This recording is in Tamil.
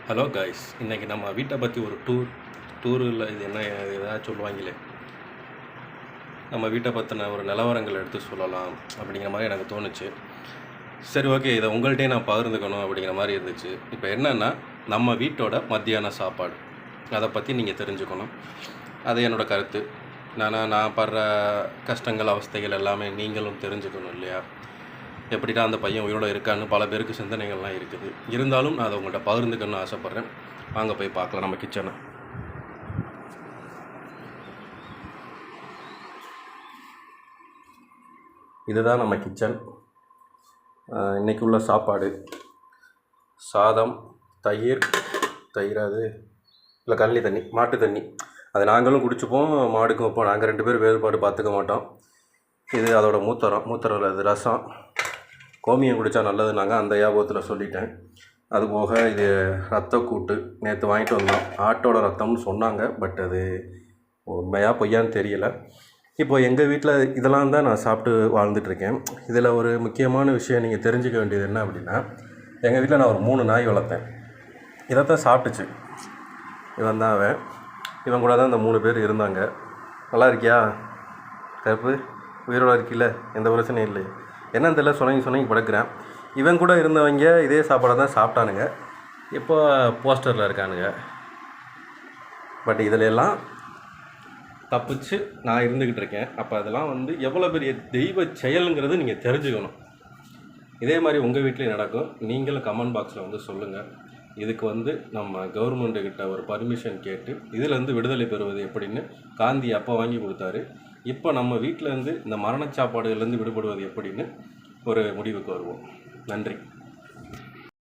ஹலோ காய்ஸ், இன்றைக்கி நம்ம வீட்டை பற்றி ஒரு டூரில் இது என்ன ஏதாவது சொல்லுவாங்களே, நம்ம வீட்டை பற்றின ஒரு நிலவரங்கள் எடுத்து சொல்லலாம் அப்படிங்கிற மாதிரி எனக்கு தோணுச்சு. சரி, ஓகே, இதை உங்கள்கிட்டே நான் பகிர்ந்துக்கணும் அப்படிங்கிற மாதிரி இருந்துச்சு. இப்போ என்னென்னா, நம்ம வீட்டோட மத்தியான சாப்பாடு, அதை பற்றி நீங்கள் தெரிஞ்சுக்கணும். அது என்னோடய கருத்து. நான் படுற கஷ்டங்கள், அவஸ்தைகள் எல்லாமே நீங்களும் தெரிஞ்சுக்கணும் இல்லையா? எப்படிடா அந்த பையன் உயிரோடு இருக்கான்னு பல பேருக்கு சிந்தனைகள்லாம் இருக்குது. இருந்தாலும் நான் அதை உங்கள்கிட்ட பகிர்ந்துக்கணும்னு ஆசைப்பட்றேன். வாங்க போய் பார்க்கலாம் நம்ம கிச்சனை. இதுதான் நம்ம கிச்சன். இன்றைக்கி உள்ள சாப்பாடு சாதம், தயிர் அது இல்லை கழனி தண்ணி, மாட்டு தண்ணி. அது நாங்களும் குடிச்சுப்போம், மாடுக்கும் வைப்போம். நாங்கள் 2 பேர் வேறுபாடு பார்த்துக்க மாட்டோம். இது அதோட மூத்தரம் அது ரசம். கோமியம் குடித்தா நல்லதுனாங்க, அந்த ஞாபகத்தில் சொல்லிட்டேன். அதுபோக இது ரத்தக்கூட்டு நேற்று வாங்கிட்டு வந்தோம். ஆட்டோட ரத்தம்னு சொன்னாங்க, பட் அது உண்மையாக பொய்யான்னு தெரியலை. இப்போது எங்கள் வீட்டில் இதெல்லாம் தான் நான் சாப்பிட்டு வாழ்ந்துட்டுருக்கேன். இதில் ஒரு முக்கியமான விஷயம் நீங்கள் தெரிஞ்சுக்க வேண்டியது என்ன அப்படின்னா, எங்கள் வீட்டில் நான் ஒரு 3 நாய் வளர்த்தேன். இதைத்தான் சாப்பிட்டுச்சு. இவன் தான் அவன். இவன் கூட தான் இந்த 3 பேர் இருந்தாங்க. நல்லா இருக்கியா கருப்பு? உயிரோடு இருக்கில்ல? எந்த பிரச்சனையும் இல்லை. என்னன்னு தெரியல, சொன்னீங்க படுக்கிறேன். இவன் கூட இருந்தவங்க இதே சாப்பாடை தான் சாப்பிட்டானுங்க. இப்போ போஸ்டரில் இருக்கானுங்க. பட் இதில் எல்லாம் தப்பிச்சு நான் இருந்துக்கிட்டு இருக்கேன். அப்போ அதெல்லாம் எவ்வளோ பெரிய தெய்வ செயலுங்கிறது நீங்கள் தெரிஞ்சுக்கணும். இதே மாதிரி உங்கள் வீட்லேயும் நடக்கும். நீங்களும் கமெண்ட் பாக்ஸில் சொல்லுங்கள். இதுக்கு நம்ம கவர்மெண்ட்டுக்கிட்ட ஒரு பர்மிஷன் கேட்டு இதிலேருந்து விடுதலை பெறுவது எப்படின்னு காந்தி அப்போ வாங்கி கொடுத்தாரு. இப்போ நம்ம வீட்டிலேருந்து இந்த மரணச்சாப்பாடுகள்லேருந்து விடுபடுவது எப்படின்னு ஒரு முடிவுக்கு வருவோம். நன்றி.